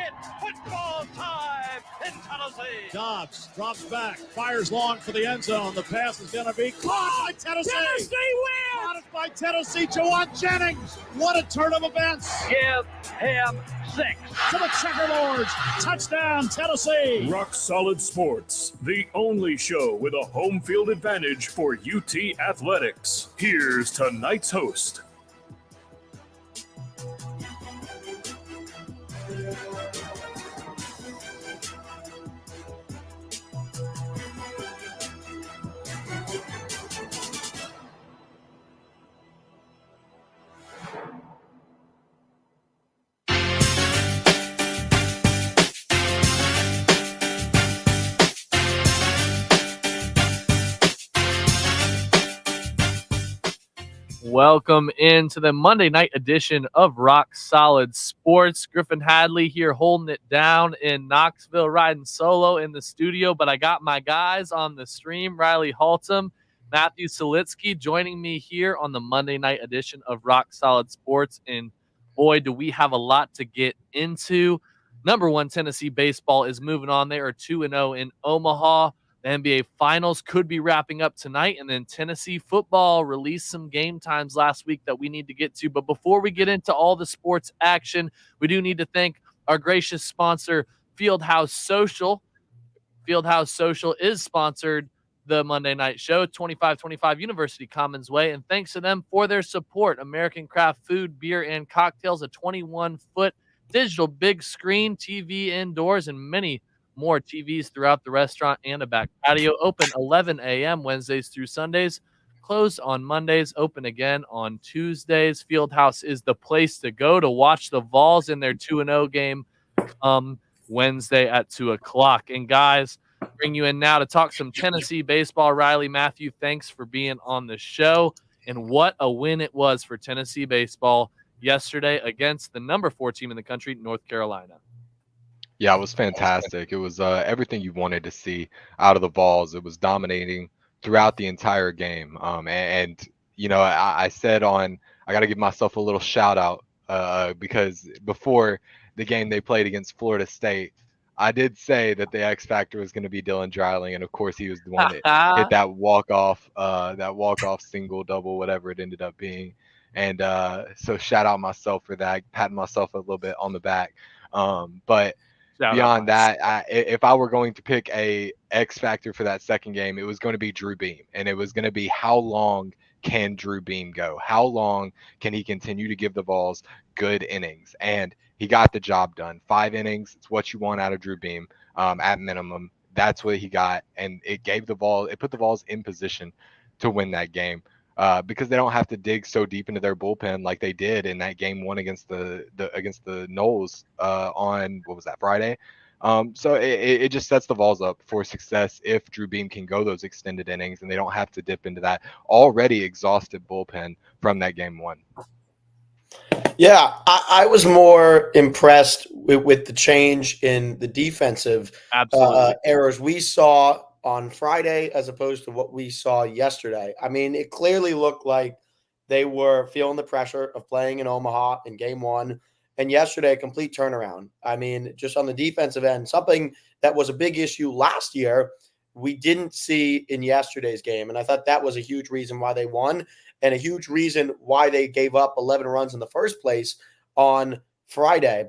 It's football time in Tennessee. Dobbs drops back, fires long for the end zone. The pass is going to be caught by Tennessee. Tennessee wins! Caught it by Tennessee. Jawan Jennings. What a turn of events. Give him 6. To the checkerboards. Touchdown, Tennessee. Rock Solid Sports, the only show with a home field advantage for UT Athletics. Here's tonight's host. Welcome into the Monday night edition of Rock Solid Sports. Griffin Hadley here holding it down in Knoxville, riding solo in the studio, but I got my guys on the stream, Riley Haltom, Matthew Solitsky, joining me here on the Monday night edition of Rock Solid Sports. And boy, do we have a lot to get into. Number one, Tennessee baseball is moving on. They are 2-0 in Omaha. The NBA Finals could be wrapping up tonight, and then Tennessee football released some game times last week that we need to get to. But before we get into all the sports action, we do need to thank our gracious sponsor, Fieldhouse Social. Fieldhouse Social is sponsored the Monday Night Show, 2525 University Commons Way, and thanks to them for their support. American Craft Food, Beer, and Cocktails, a 21-foot digital big screen TV indoors, and many more TVs throughout the restaurant and a back patio. Open 11 a.m. Wednesdays through Sundays. Closed on Mondays. Open again on Tuesdays. Fieldhouse is the place to go to watch the Vols in their 2-0 game Wednesday at 2 o'clock. And guys, bring you in now to talk some Tennessee baseball. Riley, Matthew, thanks for being on the show. And what a win it was for Tennessee baseball yesterday against the number 4 team in the country, North Carolina. Yeah, it was fantastic. It was everything you wanted to see out of the Vols. It was dominating throughout the entire game. And you know, I said I got to give myself a little shout out because before the game they played against Florida State, I did say that the X factor was going to be Dylan Dreiling, and of course he was the one that hit that walk off single, double, whatever it ended up being. And so shout out myself for that, patting myself a little bit on the back. But beyond that, if I were going to pick a X factor for that second game, it was going to be Drew Beam, and it was going to be how long can Drew Beam go? How long can he continue to give the Vols good innings? And he got the job done. 5 innings, it's what you want out of Drew Beam at minimum. That's what he got, and it put the Vols in position to win that game. Because they don't have to dig so deep into their bullpen like they did in that game 1 against the Noles on, what was that, Friday? So it just sets the Vols up for success if Drew Beam can go those extended innings and they don't have to dip into that already exhausted bullpen from that game 1. Yeah, I was more impressed with the change in the defensive errors we saw on Friday as opposed to what we saw yesterday. I mean, it clearly looked like they were feeling the pressure of playing in Omaha in game 1, and yesterday a complete turnaround. I mean, just on the defensive end, something that was a big issue last year we didn't see in yesterday's game, and I thought that was a huge reason why they won and a huge reason why they gave up 11 runs in the first place on Friday.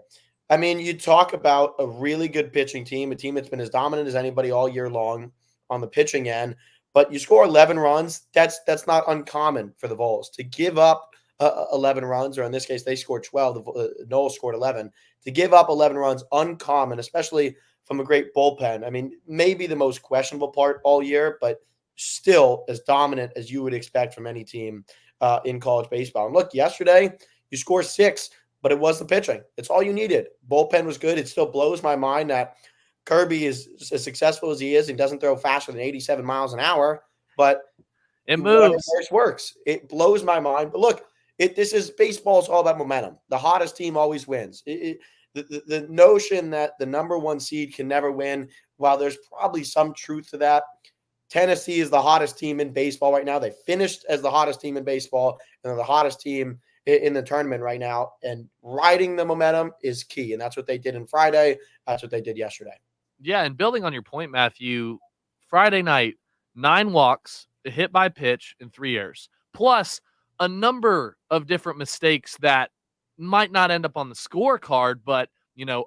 I mean, you talk about a really good pitching team, a team that's been as dominant as anybody all year long on the pitching end, but you score 11 runs, that's not uncommon for the Vols. To give up 11 runs, or in this case, they scored 12, the Noles scored 11. To give up 11 runs, uncommon, especially from a great bullpen. I mean, maybe the most questionable part all year, but still as dominant as you would expect from any team in college baseball. And look, yesterday, you score 6, but it was the pitching. It's all you needed. Bullpen was good. It still blows my mind that Kirby is as successful as he is. He doesn't throw faster than 87 miles an hour, but it moves. It works. It blows my mind. But look, this is baseball is all about momentum. The hottest team always wins. The notion that the number 1 seed can never win, while there's probably some truth to that, Tennessee is the hottest team in baseball right now. They finished as the hottest team in baseball, and they're the hottest team in the tournament right now, and riding the momentum is key. And that's what they did on Friday. That's what they did yesterday. Yeah, and building on your point, Matthew, Friday night, 9 walks, a hit by pitch, and 3 errors, plus a number of different mistakes that might not end up on the scorecard, but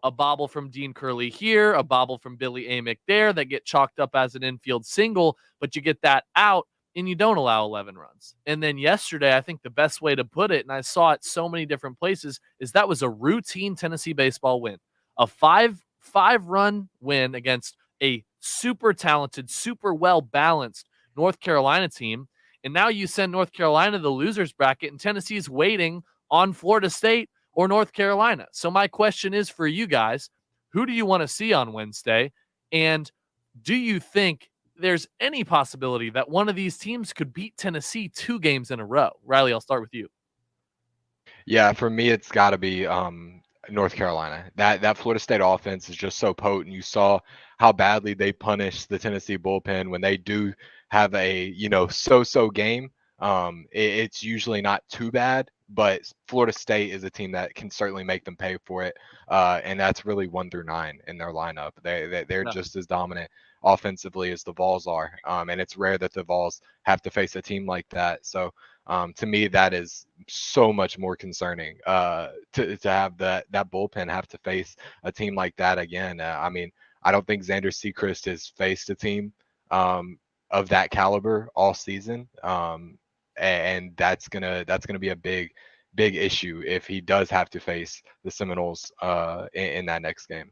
a bobble from Dean Curley here, a bobble from Billy Amick there that get chalked up as an infield single, but you get that out and you don't allow 11 runs. And then yesterday, I think the best way to put it, and I saw it so many different places, is that was a routine Tennessee baseball win. A five-run win against a super talented, super well-balanced North Carolina team. And now you send North Carolina to the losers bracket, and Tennessee's waiting on Florida State or North Carolina. So my question is for you guys, who do you want to see on Wednesday? And do you think there's any possibility that one of these teams could beat Tennessee 2 games in a row? Riley, I'll start with you. Yeah, for me, it's got to be North Carolina. That Florida State offense is just so potent. You saw how badly they punished the Tennessee bullpen when they do have a so-so game. It's usually not too bad, but Florida State is a team that can certainly make them pay for it, and that's really 1 through 9 in their lineup. They're just as dominant offensively as the Vols are, and it's rare that the Vols have to face a team like that. So to me, that is so much more concerning to have that bullpen have to face a team like that again. I mean, I don't think Xander Sechrist has faced a team of that caliber all season, and that's gonna be a big issue if he does have to face the Seminoles in that next game.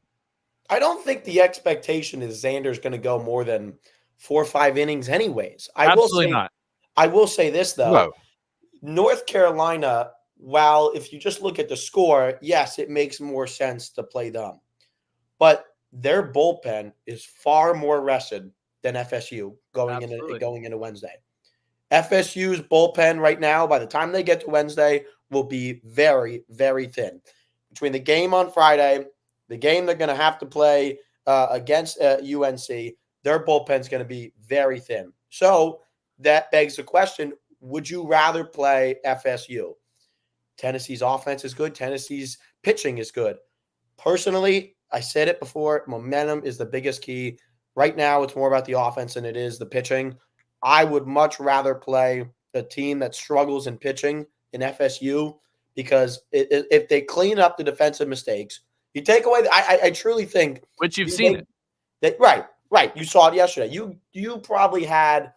I don't think the expectation is Xander's going to go more than 4 or 5 innings anyways. Absolutely not. I will say this, though. No. North Carolina, while if you just look at the score, yes, it makes more sense to play them. But their bullpen is far more rested than FSU going into Wednesday. FSU's bullpen right now, by the time they get to Wednesday, will be very, very thin. Between the game on Friday, the game they're going to have to play against UNC, their bullpen's going to be very thin. So that begs the question, would you rather play FSU? Tennessee's offense is good. Tennessee's pitching is good. Personally, I said it before, momentum is the biggest key. Right now, it's more about the offense than it is the pitching. I would much rather play a team that struggles in pitching in FSU because if they clean up the defensive mistakes, you take away. I truly think, which you've seen it. Right. You saw it yesterday. You probably had,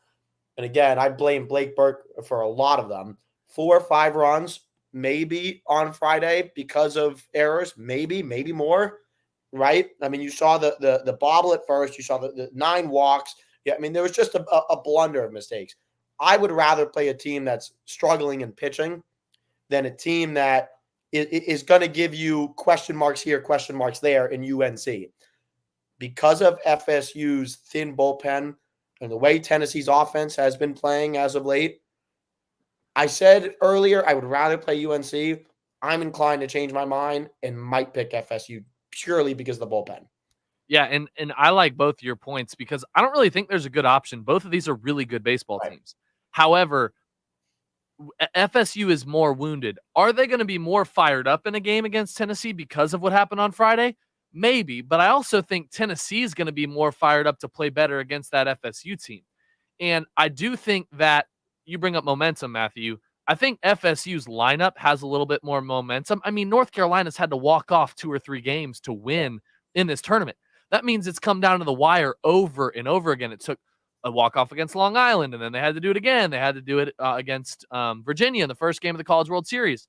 and again, I blame Blake Burke for a lot of them. 4 or 5 runs, maybe on Friday because of errors, maybe more. Right. I mean, you saw the bobble at first. You saw the 9 walks. Yeah. I mean, there was just a blunder of mistakes. I would rather play a team that's struggling in pitching than a team that is going to give you question marks here, question marks there in UNC. Because of FSU's thin bullpen and the way Tennessee's offense has been playing as of late, I said earlier I would rather play UNC. I'm inclined to change my mind and might pick FSU purely because of the bullpen. Yeah, and I like both your points because I don't really think there's a good option. Both of these are really good baseball teams. However, FSU is more wounded. Are they going to be more fired up in a game against Tennessee because of what happened on Friday? Maybe, but I also think Tennessee is going to be more fired up to play better against that FSU team. And I do think that you bring up momentum, Matthew. I think FSU's lineup has a little bit more momentum. I mean, North Carolina's had to walk off 2 or 3 games to win in this tournament. That means it's come down to the wire over and over again. It took a walk-off against Long Island, and then they had to do it again. They had to do it against Virginia in the first game of the College World Series.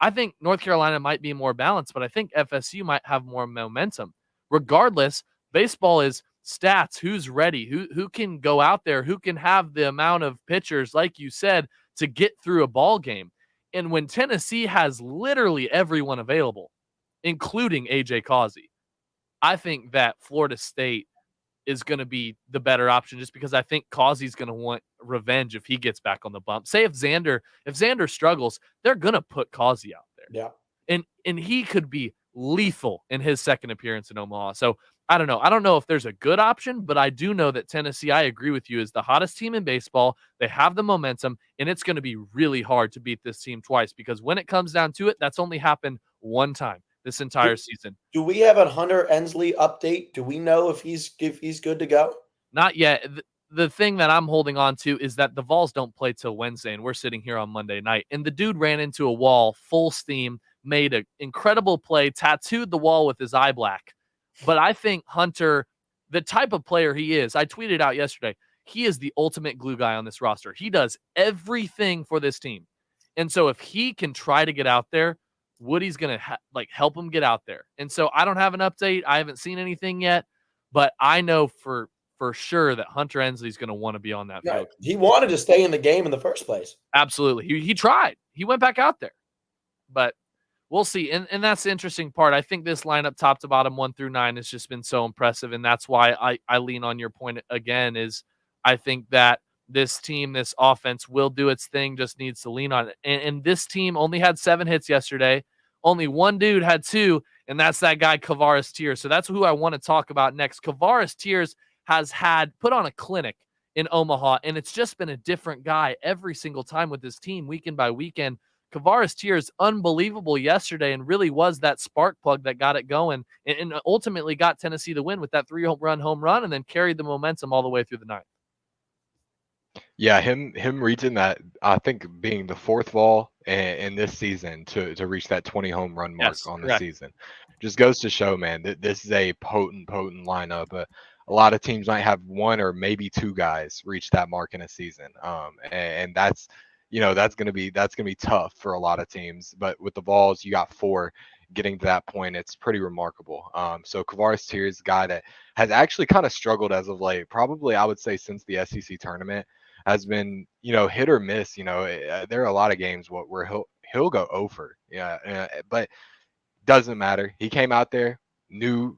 I think North Carolina might be more balanced, but I think FSU might have more momentum. Regardless, baseball is stats. Who's ready? Who can go out there? Who can have the amount of pitchers, like you said, to get through a ball game? And when Tennessee has literally everyone available, including A.J. Causey, I think that Florida State is going to be the better option just because I think Causey's going to want revenge if he gets back on the bump. Say if Xander struggles, they're going to put Causey out there. Yeah. And he could be lethal in his second appearance in Omaha. So I don't know. I don't know if there's a good option, but I do know that Tennessee, I agree with you, is the hottest team in baseball. They have the momentum, and it's going to be really hard to beat this team twice because when it comes down to it, that's only happened one time this entire season. Do we have a Hunter Ensley update? Do we know if he's good to go? Not yet. The thing that I'm holding on to is that the Vols don't play till Wednesday, and we're sitting here on Monday night. And the dude ran into a wall full steam, made an incredible play, tattooed the wall with his eye black. But I think Hunter, the type of player he is, I tweeted out yesterday, he is the ultimate glue guy on this roster. He does everything for this team. And so if he can try to get out there, Woody's going to help him get out there. And so I don't have an update. I haven't seen anything yet, but I know for sure that Hunter Ensley's going to want to be on that field. He wanted to stay in the game in the first place. Absolutely. He tried. He went back out there. But we'll see. And that's the interesting part. I think this lineup top to bottom 1 through 9 has just been so impressive. And that's why I lean on your point again is I think that this team, this offense will do its thing, just needs to lean on it. And this team only had 7 hits yesterday. Only one dude had 2, and that's that guy Kavaris Tears. So that's who I want to talk about next. Kavaris Tears has put on a clinic in Omaha, and it's just been a different guy every single time with this team, weekend by weekend. Kavaris Tears, unbelievable yesterday, and really was that spark plug that got it going and ultimately got Tennessee the win with that 3-run home run and then carried the momentum all the way through the ninth. Yeah, him reaching that, I think being the 4th Vol in this season to reach that 20 home run mark on the season just goes to show, man, that this is a potent lineup. A lot of teams might have 1 or maybe 2 guys reach that mark in a season. And that's, that's going to be tough for a lot of teams, but with the Vols, you got 4 getting to that point. It's pretty remarkable. So Kavaris Tears, guy that has actually kind of struggled as of late, probably I would say since the SEC tournament, has been, hit or miss. There are a lot of games where he'll go over. But doesn't matter. He came out there, knew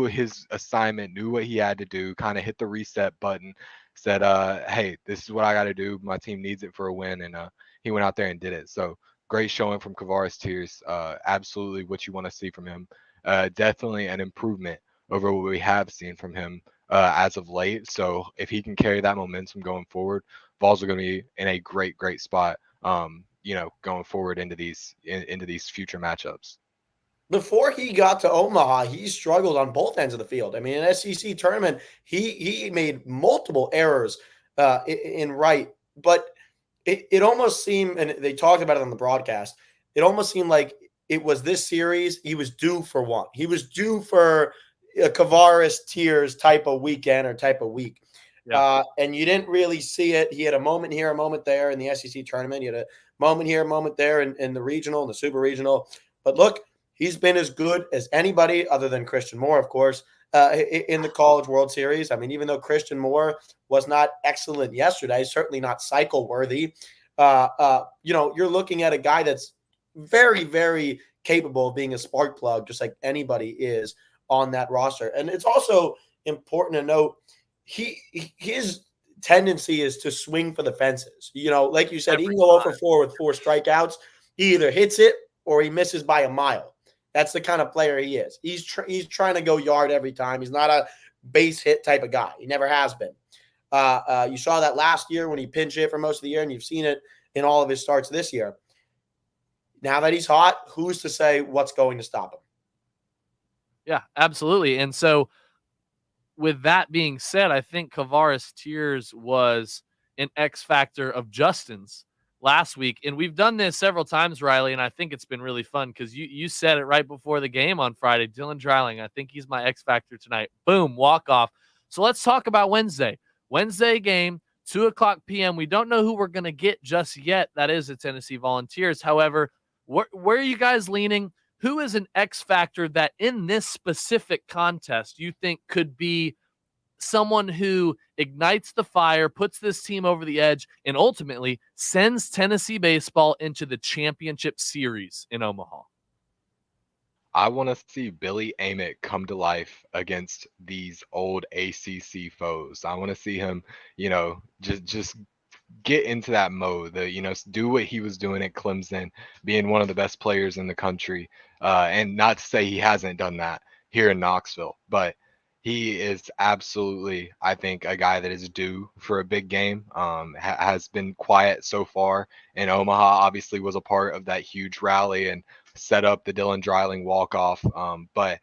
his assignment, knew what he had to do, kind of hit the reset button, said, hey, this is what I got to do. My team needs it for a win. And he went out there and did it. So great showing from Kavaris Tears. Absolutely what you want to see from him. Definitely an improvement over what we have seen from him as of late. So if he can carry that momentum going forward, Vols are going to be in a great spot, going forward into these future matchups. Before he got to Omaha, he struggled on both ends of the field. I mean, in SEC tournament, he made multiple errors in right, but it almost seemed, and they talked about it on the broadcast, it almost seemed like it was this series, he was due for one. He was due for a Kavaris Tears type of weekend or type of week. Yeah. And you didn't really see it. He had a moment here, a moment there in the SEC tournament. He had a moment here, a moment there in the regional and the super regional. But look, he's been as good as anybody other than Christian Moore, of course, in the College World Series. I mean, even though Christian Moore was not excellent yesterday, certainly not cycle worthy, you're looking at a guy that's very, very capable of being a spark plug, just like anybody is on that roster. And it's also important to note his tendency is to swing for the fences. Like you said, he can go 0 for 4 with 4 strikeouts. He either hits it or he misses by a mile. That's the kind of player he is. He's trying to go yard every time. He's not a base hit type of guy. He never has been. You saw that last year when he pinch hit for most of the year, and you've seen it in all of his starts this year. Now that he's hot, who's to say what's going to stop him? Yeah, absolutely. And so with that being said, I think Kavaris Tears was an X factor of Justin's last week. And we've done this several times, Riley, and I think it's been really fun because you said it right before the game on Friday. Dylan Dreiling, I think he's my X factor tonight. Boom, walk off. So let's talk about Wednesday. Wednesday game, 2:00 p.m. We don't know who we're going to get just yet. That is the Tennessee Volunteers. However, where are you guys leaning? Who is an X factor that in this specific contest you think could be someone who ignites the fire, puts this team over the edge, and ultimately sends Tennessee baseball into the championship series in Omaha? I want to see Billy Amick come to life against these old ACC foes. I want to see him, just get into that mode, do what he was doing at Clemson, being one of the best players in the country, And not to say he hasn't done that here in Knoxville, but he is absolutely, I think, a guy that is due for a big game. Has been quiet so far in Omaha. Obviously, was a part of that huge rally and set up the Dylan Dreiling walk-off. But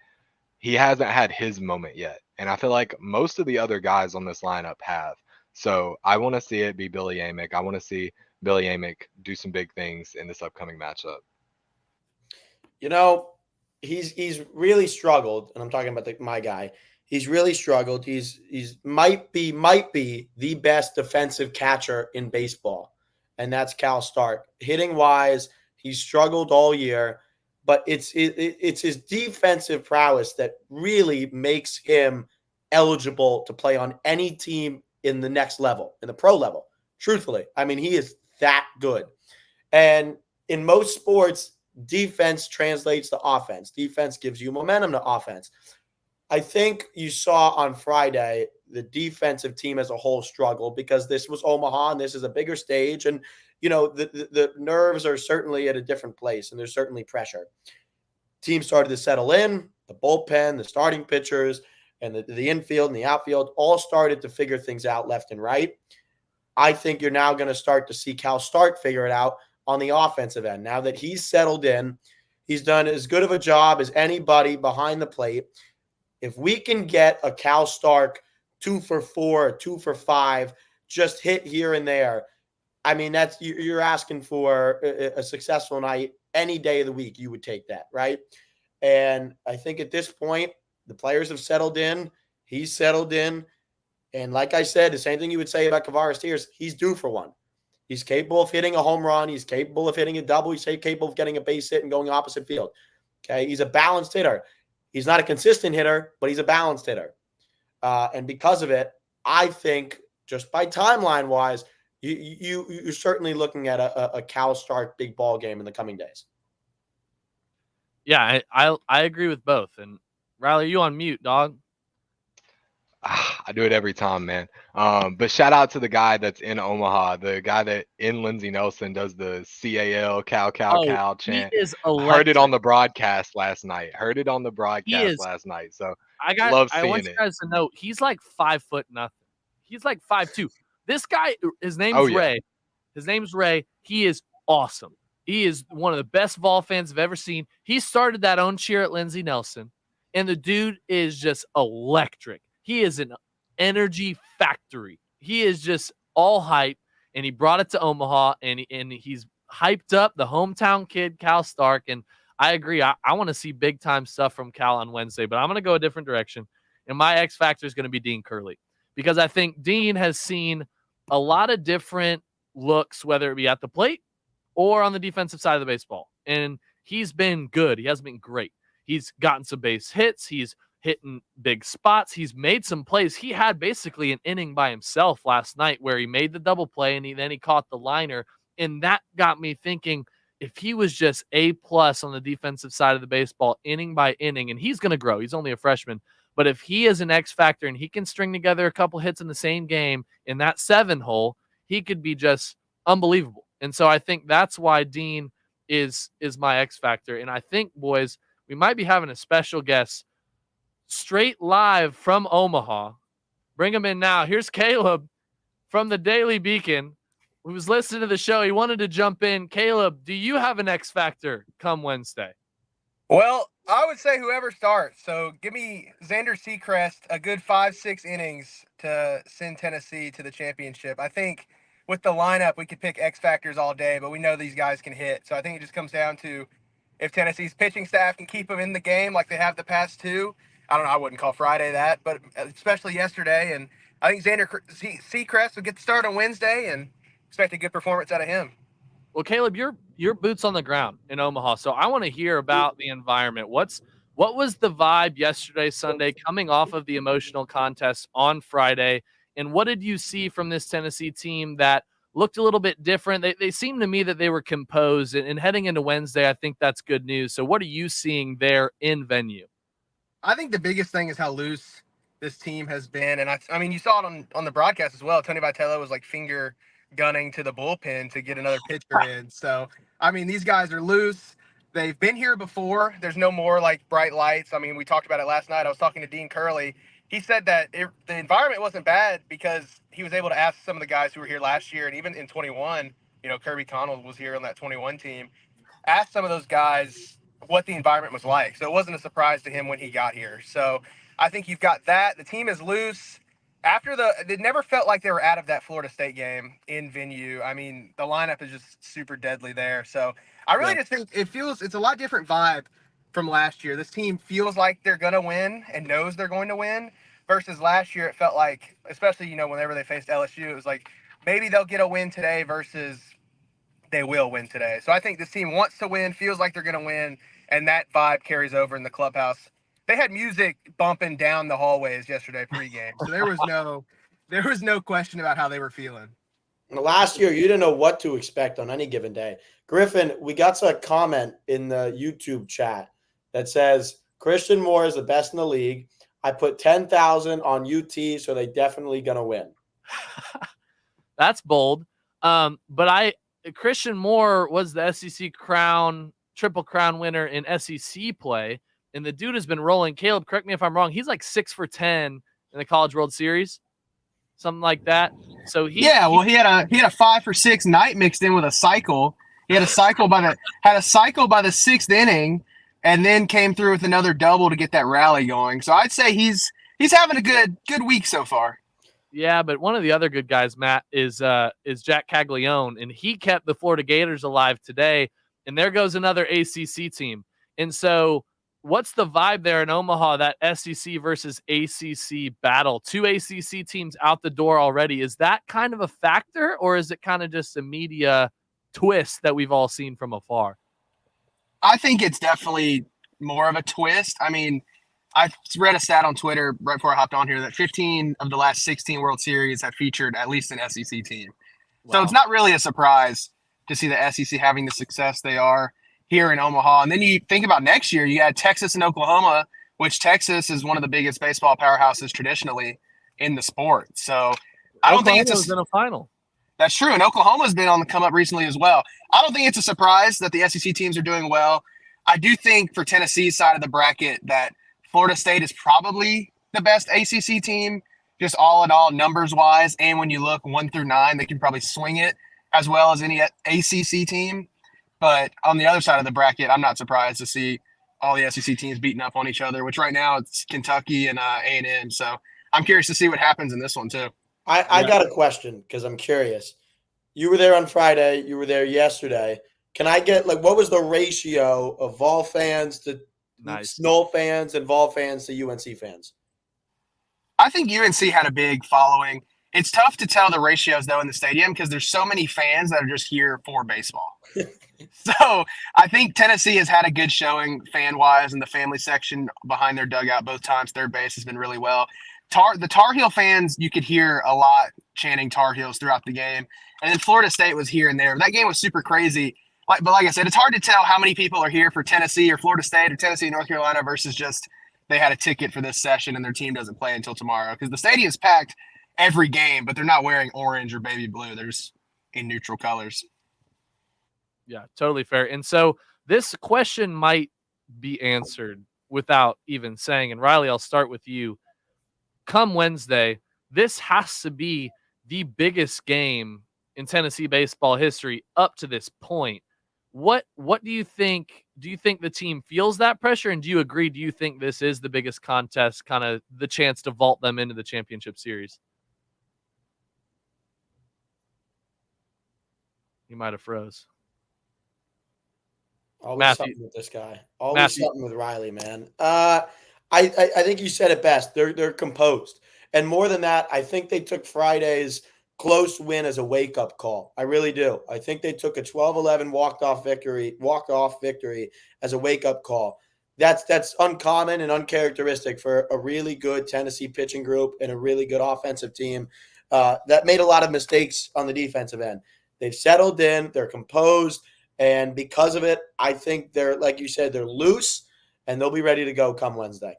he hasn't had his moment yet. And I feel like most of the other guys on this lineup have. So I want to see it be Billy Amick. I want to see Billy Amick do some big things in this upcoming matchup. You know, he's really struggled, and I'm talking about my guy. He's really struggled. He's might be the best defensive catcher in baseball, and that's Cal Stark. Hitting wise, he's struggled all year, but it's his defensive prowess that really makes him eligible to play on any team in the next level, in the pro level. Truthfully, I mean, he is that good. And in most sports, defense translates to offense. Defense gives you momentum to offense. I think you saw on Friday the defensive team as a whole struggle because this was Omaha and this is a bigger stage. And, you know, the nerves are certainly at a different place and there's certainly pressure. Team started to settle in, the bullpen, the starting pitchers, and the infield and the outfield all started to figure things out left and right. I think you're now going to start to see Cal Stark figure it out on the offensive end. Now that he's settled in, he's done as good of a job as anybody behind the plate. If we can get a Cal Stark 2 for 4, 2 for 5, just hit here and there, I mean, that's you're asking for a successful night any day of the week. You would take that, right? And I think at this point, the players have settled in. He's settled in. And like I said, the same thing you would say about Kavares Tears, he's due for one. He's capable of hitting a home run. He's capable of hitting a double. He's capable of getting a base hit and going opposite field. Okay, he's a balanced hitter. He's not a consistent hitter, but he's a balanced hitter. And because of it, I think just by timeline-wise, you're certainly looking at a Cal Stark big ball game in the coming days. Yeah, I agree with both. And Riley, you on mute, dog? I do it every time, man. But shout out to the guy that's in Omaha, the guy that in Lindsey Nelson does the CAL, Cal chant. He is electric. Heard it on the broadcast last night. So I want you guys to know he's like 5 foot nothing. He's like 5'2". This guy, his name's Ray. His name's Ray. He is awesome. He is one of the best Vol fans I've ever seen. He started that own cheer at Lindsey Nelson, and the dude is just electric. He is an energy factory. He is just all hype, and he brought it to Omaha, and he's hyped up the hometown kid, Cal Stark, and I agree. I want to see big-time stuff from Cal on Wednesday, but I'm going to go a different direction, and my X factor is going to be Dean Curley because I think Dean has seen a lot of different looks, whether it be at the plate or on the defensive side of the baseball, and he's been good. He hasn't been great. He's gotten some base hits. He's hitting big spots. He's made some plays. He had basically an inning by himself last night where he made the double play and then he caught the liner. And that got me thinking if he was just A+ on the defensive side of the baseball, inning by inning, and he's going to grow. He's only a freshman. But if he is an X factor and he can string together a couple hits in the same game in that 7 hole, he could be just unbelievable. And so I think that's why Dean is my X factor. And I think, boys, we might be having a special guest straight live from Omaha. Bring him in now. Here's Caleb from the Daily Beacon, who was listening to the show. He wanted to jump in. Caleb, do you have an X factor come Wednesday? Well, I would say whoever starts. So give me Xander Seacrest a good 5-6 innings to send Tennessee to the championship. I think with the lineup, we could pick X factors all day, but we know these guys can hit. So I think it just comes down to if Tennessee's pitching staff can keep them in the game like they have the past 2. I don't know. I wouldn't call Friday that, but especially yesterday. And I think Xander Seacrest will get the start on Wednesday and expect a good performance out of him. Well, Caleb, you're boots on the ground in Omaha, so I want to hear about the environment. What was the vibe yesterday, Sunday, coming off of the emotional contest on Friday, and what did you see from this Tennessee team that looked a little bit different? They seemed to me that they were composed, and heading into Wednesday, I think that's good news. So what are you seeing there in venue? I think the biggest thing is how loose this team has been, and I mean, you saw it on the broadcast as well. Tony Vitello was like finger gunning to the bullpen to get another pitcher in. So, I mean, these guys are loose. They've been here before. There's no more like bright lights. I mean, we talked about it last night. I was talking to Dean Curley. He said that the environment wasn't bad because he was able to ask some of the guys who were here last year, and even in 21, Kirby Connell was here on that 21 team. Asked some of those guys what the environment was like. So it wasn't a surprise to him when he got here. So I think you've got that. The team is loose. It never felt like they were out of that Florida State game in venue. I mean, the lineup is just super deadly there. So I really just think it's a lot different vibe from last year. This team feels like they're going to win and knows they're going to win versus last year. It felt like, especially, whenever they faced LSU, it was like maybe they'll get a win today versus they will win today. So I think this team wants to win, feels like they're going to win, and that vibe carries over in the clubhouse. They had music bumping down the hallways yesterday pregame, so there was no question about how they were feeling. Last year, you didn't know what to expect on any given day. Griffin, we got a comment in the YouTube chat that says Christian Moore is the best in the league. I put 10,000 on UT, so they definitely gonna win. That's bold. But Christian Moore was the SEC Triple Crown winner in SEC play, and the dude has been rolling. Caleb, correct me if I'm wrong. He's like 6 for 10 in the College World Series, something like that. So he had a 5 for 6 night mixed in with a cycle. He had a cycle by the sixth inning, and then came through with another double to get that rally going. So I'd say he's having a good week so far. Yeah, but one of the other good guys, Matt, is Jack Caglione, and he kept the Florida Gators alive today. And there goes another ACC team. And so what's the vibe there in Omaha, that SEC versus ACC battle? 2 ACC teams out the door already. Is that kind of a factor, or is it kind of just a media twist that we've all seen from afar? I think it's definitely more of a twist. I mean, I read a stat on Twitter right before I hopped on here that 15 of the last 16 World Series have featured at least an SEC team. Wow. So it's not really a surprise to see the SEC having the success they are here in Omaha. And then you think about next year, you got Texas and Oklahoma, which Texas is one of the biggest baseball powerhouses traditionally in the sport. So I don't think it's in a final. That's true. And Oklahoma's been on the come up recently as well. I don't think it's a surprise that the SEC teams are doing well. I do think for Tennessee's side of the bracket that Florida State is probably the best ACC team, just all in all, numbers-wise. And when you look 1 through 9, they can probably swing it as well as any ACC team. But on the other side of the bracket, I'm not surprised to see all the SEC teams beating up on each other, which right now it's Kentucky and A&M. So I'm curious to see what happens in this one too. I got a question because I'm curious. You were there on Friday. You were there yesterday. Can I get, what was the ratio of Vol fans to Snow fans and Vol fans to UNC fans? I think UNC had a big following. It's tough to tell the ratios, though, in the stadium because there's so many fans that are just here for baseball. So I think Tennessee has had a good showing fan-wise in the family section behind their dugout both times. Third base has been really well. The Tar Heel fans, you could hear a lot chanting Tar Heels throughout the game. And then Florida State was here and there. That game was super crazy. But like I said, it's hard to tell how many people are here for Tennessee or Florida State or Tennessee and North Carolina versus just they had a ticket for this session and their team doesn't play until tomorrow. Because the stadium's packed every game, but they're not wearing orange or baby blue. They're just in neutral colors. Yeah, totally fair. And so this question might be answered without even saying, and Riley, I'll start with you. Come Wednesday, this has to be the biggest game in Tennessee baseball history up to this point. What do you think? Do you think the team feels that pressure? And do you agree? Do you think this is the biggest contest, kind of the chance to vault them into the championship series? You might have froze. Always Matthew. something with this guy. Always something with Riley, man. I think you said it best. They're composed. And more than that, I think they took Friday's close win as a wake-up call. I really do. I think they took a 12-11 walk-off victory as a wake-up call. That's uncommon and uncharacteristic for a really good Tennessee pitching group and a really good offensive team that made a lot of mistakes on the defensive end. They've settled in. They're composed. And because of it, I think they're, like you said, they're loose, and they'll be ready to go come Wednesday.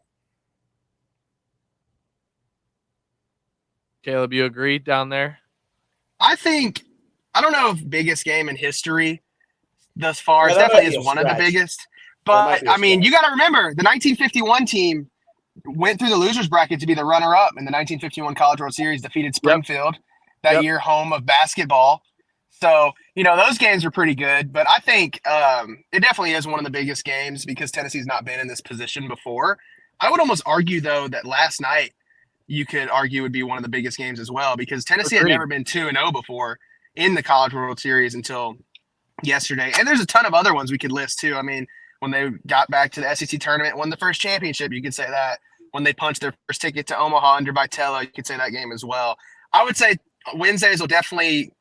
Caleb, you agree down there? I don't know if biggest game in history thus far. Yeah, It definitely is one of the biggest. But, I mean, you got to remember, the 1951 team went through the losers bracket to be the runner-up in the 1951 College World Series, defeated Springfield that year, home of basketball. So, those games were pretty good. But I think it definitely is one of the biggest games because Tennessee's not been in this position before. I would almost argue, though, that last night you could argue would be one of the biggest games as well because Tennessee had never been 2-0 before in the College World Series until yesterday. And there's a ton of other ones we could list, too. I mean, when they got back to the SEC tournament, won the first championship, you could say that. When they punched their first ticket to Omaha under Vitello, you could say that game as well. I would say Wednesdays will definitely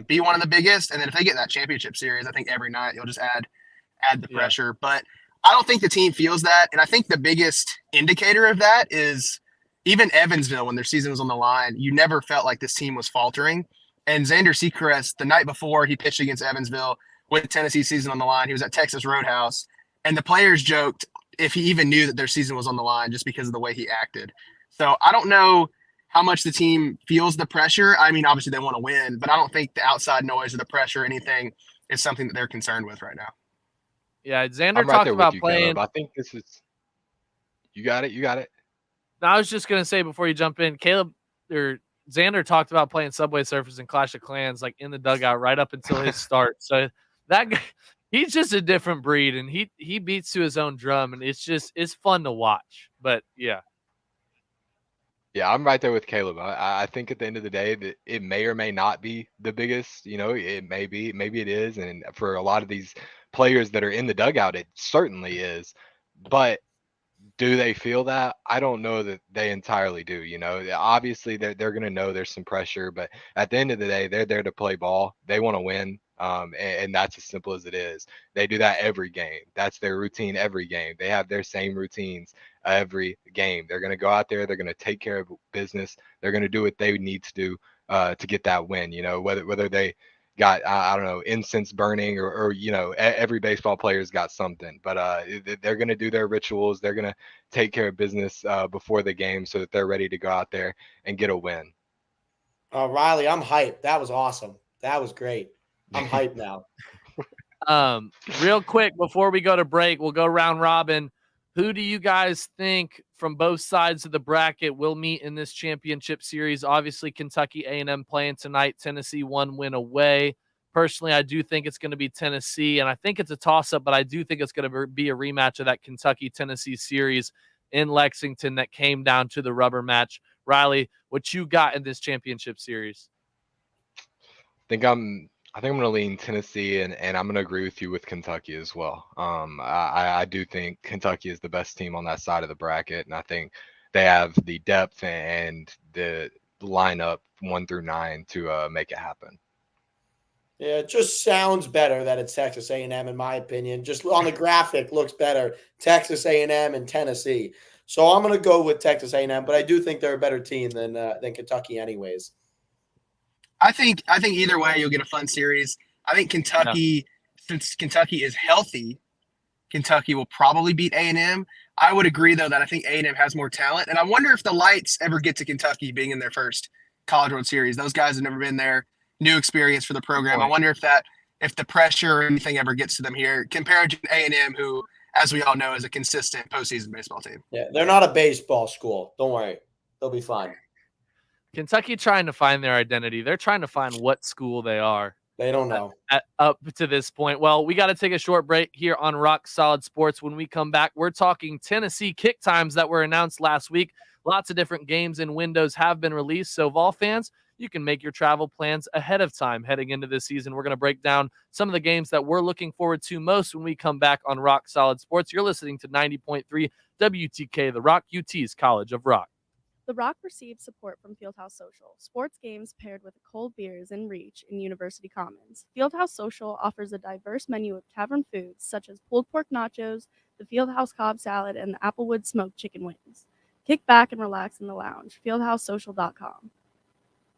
be one of the biggest. And then if they get that championship series, I think every night you'll just add the pressure. But I don't think the team feels that. And I think the biggest indicator of that is even Evansville, when their season was on the line, you never felt like this team was faltering. And Xander Sechrest, the night before he pitched against Evansville with Tennessee's season on the line, he was at Texas Roadhouse. And the players joked if he even knew that their season was on the line just because of the way he acted. So I don't know how much the team feels the pressure. I mean, obviously they want to win, but I don't think the outside noise or the pressure or anything is something that they're concerned with right now. Yeah, Xander talked about playing. Caleb. I think this is – you got it. No, I was just going to say before you jump in, Xander talked about playing Subway Surfers and Clash of Clans like in the dugout right up until his start. So that guy – he's just a different breed, and he beats to his own drum, and it's fun to watch. But yeah, I'm right there with Caleb. I think at the end of the day that it may or may not be the biggest. It may be, maybe it is, and for a lot of these players that are in the dugout, it certainly is. But do they feel that? I don't know that they entirely do. Obviously they're going to know there's some pressure, but at the end of the day, they're there to play ball. They want to win. And that's as simple as it is. They do that every game. That's their routine every game. They have their same routines every game. They're going to go out there. They're going to take care of business. They're going to do what they need to do to get that win. Whether they got, I don't know, incense burning or every baseball player's got something. But they're going to do their rituals. They're going to take care of business before the game so that they're ready to go out there and get a win. Riley, I'm hyped. That was awesome. That was great. I'm hyped now. Real quick before we go to break, we'll go round robin. Who do you guys think from both sides of the bracket will meet in this championship series? Obviously, Kentucky A&M playing tonight. Tennessee 1 win away. Personally, I do think it's going to be Tennessee, and I think it's a toss-up, but I do think it's going to be a rematch of that Kentucky-Tennessee series in Lexington that came down to the rubber match. Riley, what you got in this championship series? I think I'm going to lean Tennessee, and I'm going to agree with you with Kentucky as well. I do think Kentucky is the best team on that side of the bracket, and I think they have the depth and the lineup 1 through 9 to make it happen. Yeah, it just sounds better that it's Texas A&M, in my opinion. Just on the graphic, looks better. Texas A&M and Tennessee. So I'm going to go with Texas A&M, but I do think they're a better team than Kentucky anyways. I think either way you'll get a fun series. I think Kentucky, since Kentucky is healthy, Kentucky will probably beat A&M. I would agree, though, that I think A&M has more talent. And I wonder if the Lights ever get to Kentucky being in their first College World Series. Those guys have never been there. New experience for the program. I wonder if the pressure or anything ever gets to them here compared to A&M, who, as we all know, is a consistent postseason baseball team. Yeah, they're not a baseball school. Don't worry. They'll be fine. Kentucky trying to find their identity. They're trying to find what school they are. They don't know. Up to this point. Well, we got to take a short break here on Rock Solid Sports. When we come back, we're talking Tennessee kick times that were announced last week. Lots of different games and windows have been released. So, Vol fans, you can make your travel plans ahead of time heading into this season. We're going to break down some of the games that we're looking forward to most when we come back on Rock Solid Sports. You're listening to 90.3 WTK, The Rock, UT's College of Rock. The Rock receives support from Fieldhouse Social, sports games paired with cold beers in reach in University Commons. Fieldhouse Social offers a diverse menu of tavern foods such as pulled pork nachos, the Fieldhouse Cobb salad, and the Applewood smoked chicken wings. Kick back and relax in the lounge. FieldhouseSocial.com.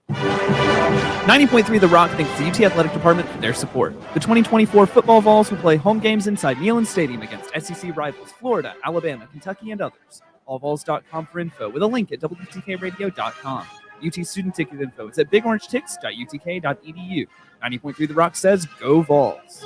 90.3 The Rock thanks the UT Athletic Department for their support. The 2024 football Vols will play home games inside Neyland Stadium against SEC rivals Florida, Alabama, Kentucky, and others. Allvols.com for info with a link at WTKRadio.com. UT student ticket info is at bigorangetics.utk.edu. 90.3 The Rock says, go Vols.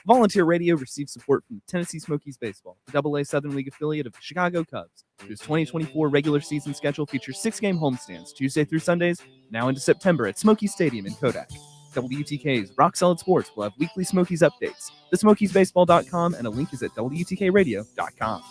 Volunteer Radio receives support from Tennessee Smokies Baseball, the AA Southern League affiliate of the Chicago Cubs, whose 2024 regular season schedule features 6-game homestands Tuesday through Sundays, now into September at Smoky Stadium in Kodak. WUTK's Rock Solid Sports will have weekly Smokies updates. TheSmokiesBaseball.com, and a link is at WUTKRadio.com.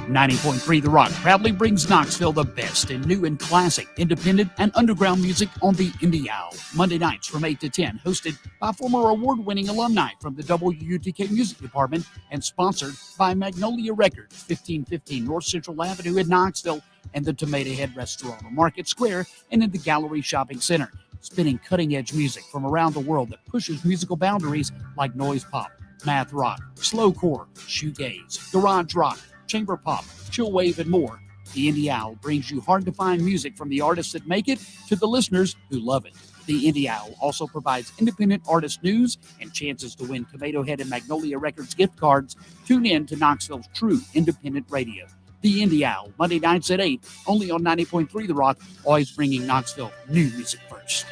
90.3 The Rock proudly brings Knoxville the best in new and classic, independent, and underground music on the Indie Owl. Monday nights from 8 to 10, hosted by former award-winning alumni from the WUTK Music Department and sponsored by Magnolia Records, 1515 North Central Avenue in Knoxville, and the Tomato Head Restaurant on Market Square and in the Gallery Shopping Center. Spinning cutting-edge music from around the world that pushes musical boundaries like noise pop, math rock, slowcore, shoegaze, garage rock, chamber pop, chill wave, and more. The Indie Owl brings you hard-to-find music from the artists that make it to the listeners who love it. The Indie Owl also provides independent artist news and chances to win Tomato Head and Magnolia Records gift cards. Tune in to Knoxville's true independent radio. The Indie Owl, Monday nights at 8, only on 90.3 The Rock, always bringing Knoxville new music first.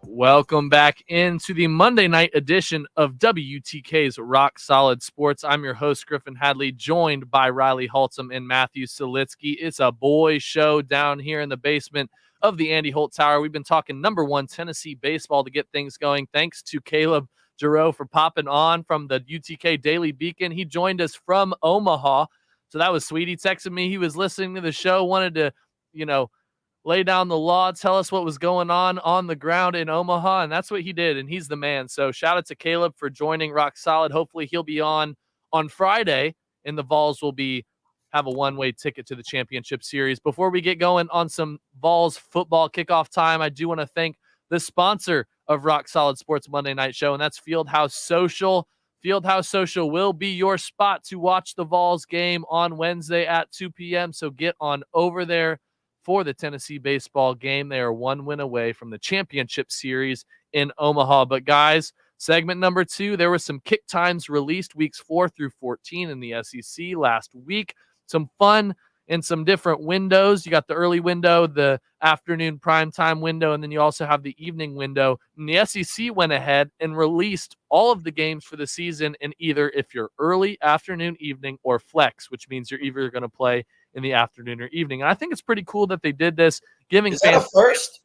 Welcome back into the Monday night edition of WTK's Rock Solid Sports. I'm your host, Griffin Hadley, joined by Riley Holtzum and Matthew Selitsky. It's a boys' show down here in the basement of the Andy Holt Tower. We've been talking number one Tennessee baseball to get things going. Thanks to Caleb Giroux for popping on from the UTK Daily Beacon. He joined us from Omaha, so that was sweet. He texted me. He was listening to the show, wanted to, lay down the law, tell us what was going on the ground in Omaha, and that's what he did, and he's the man. So shout out to Caleb for joining Rock Solid. Hopefully he'll be on Friday, and the Vols will have a one-way ticket to the championship series. Before we get going on some Vols football kickoff time, I do want to thank the sponsor of Rock Solid Sports Monday Night Show, and that's Fieldhouse Social. Fieldhouse Social will be your spot to watch the Vols game on Wednesday at 2 p.m., so get on over there for the Tennessee baseball game. They are one win away from the championship series in Omaha. But guys, segment number 2, there were some kick times released weeks 4 through 14 in the SEC last week. Some fun in some different windows. You got the early window, the afternoon primetime window, and then you also have the evening window. And the SEC went ahead and released all of the games for the season in either if you're early, afternoon, evening, or flex, which means you're either going to play in the afternoon or evening. And I think it's pretty cool that they did this, giving fans. Is that a first?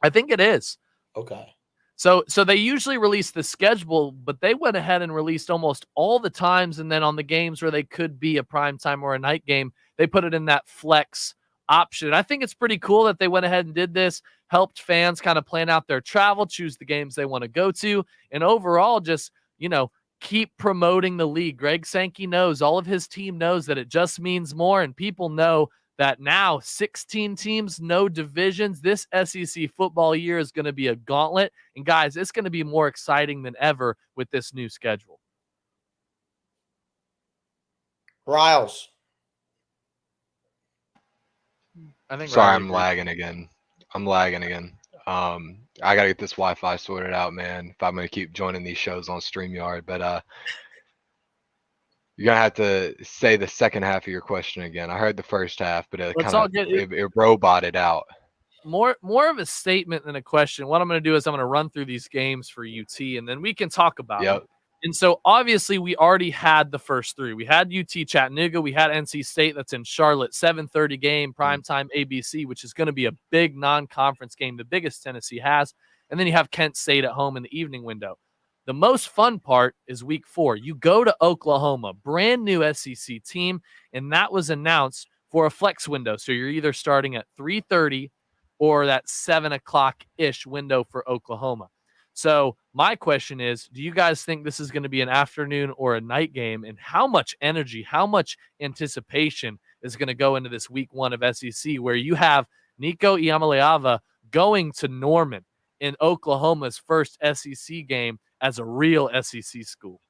I think it is. Okay. So they usually release the schedule, but they went ahead and released almost all the times, and then on the games where they could be a primetime or a night game, they put it in that flex option. I think it's pretty cool that they went ahead and did this, helped fans kind of plan out their travel, choose the games they want to go to, and overall just, keep promoting the league. Greg Sankey knows, all of his team knows that it just means more, and people know that now 16 teams, no divisions. This SEC football year is going to be a gauntlet, and guys, it's going to be more exciting than ever with this new schedule. Riles. Sorry, I'm lagging again. I got to get this Wi-Fi sorted out, man, if I'm going to keep joining these shows on StreamYard. But you're going to have to say the second half of your question again. I heard the first half, but it roboted out. More of a statement than a question. What I'm going to do is I'm going to run through these games for UT, and then we can talk about it. And so, obviously, we already had the first 3. We had UT Chattanooga. We had NC State that's in Charlotte, 7:30 game, primetime ABC, which is going to be a big non-conference game, the biggest Tennessee has. And then you have Kent State at home in the evening window. The most fun part is week 4. You go to Oklahoma, brand new SEC team, and that was announced for a flex window. So you're either starting at 3:30 or that 7 o'clock-ish window for Oklahoma. So my question is, do you guys think this is going to be an afternoon or a night game? And how much energy, how much anticipation is going to go into this week 1 of SEC, where you have Nico Iamaleava going to Norman in Oklahoma's first SEC game as a real SEC school.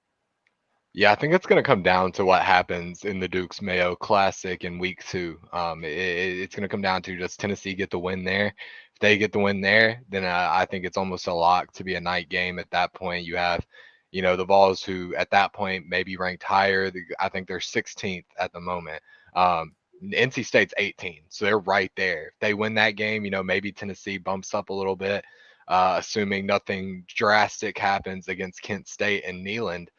Yeah, I think it's going to come down to what happens in the Dukes Mayo Classic in week 2. It's going to come down to, does Tennessee get the win there? If they get the win there, then I think it's almost a lock to be a night game at that point. You have, the Vols, who at that point may be ranked higher. I think they're 16th at the moment. NC State's 18, so they're right there. If they win that game, maybe Tennessee bumps up a little bit, assuming nothing drastic happens against Kent State and Neyland.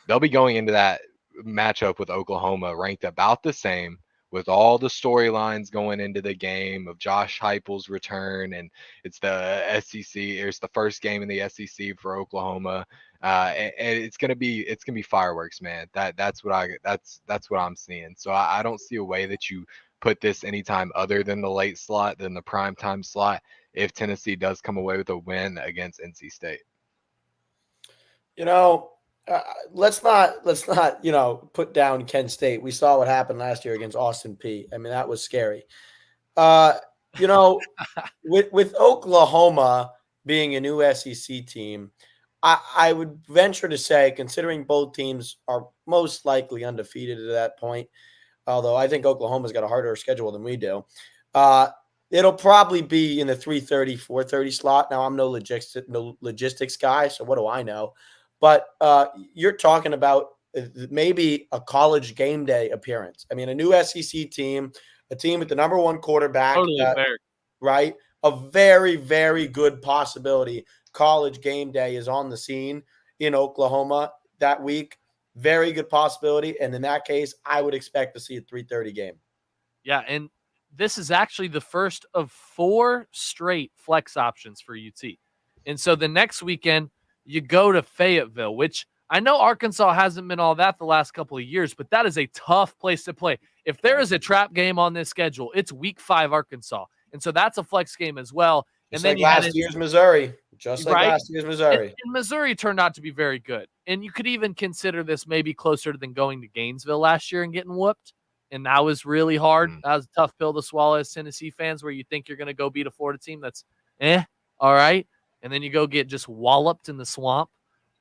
They'll be going into that matchup with Oklahoma ranked about the same, with all the storylines going into the game of Josh Heupel's return, and it's the SEC. It's the first game in the SEC for Oklahoma, and it's gonna be fireworks, man. That's what I'm seeing. So I don't see a way that you put this anytime other than the late slot, than the prime time slot, if Tennessee does come away with a win against NC State. Let's not put down Kent State. We saw what happened last year against Austin Peay. I mean, that was scary. With Oklahoma being a new SEC team, I would venture to say, considering both teams are most likely undefeated at that point, although I think Oklahoma's got a harder schedule than we do, it'll probably be in the 3:30, 4:30 slot. Now, I'm no logistics guy, so what do I know? But you're talking about maybe a college game day appearance. I mean, a new SEC team, a team with the number 1 quarterback, Totally fair. Right? A very, very good possibility college game day is on the scene in Oklahoma that week. Very good possibility. And in that case, I would expect to see a 3:30 game. Yeah, and this is actually the first of 4 straight flex options for UT. And so the next weekend, you go to Fayetteville, which I know Arkansas hasn't been all that the last couple of years, but that is a tough place to play. If there is a trap game on this schedule, it's week 5 Arkansas. And so that's a flex game as well. Just like last year's Missouri. And Missouri turned out to be very good. And you could even consider this maybe closer than going to Gainesville last year and getting whooped. And that was really hard. That was a tough pill to swallow as Tennessee fans, where you think you're going to go beat a Florida team that's all right. And then you go get just walloped in the swamp.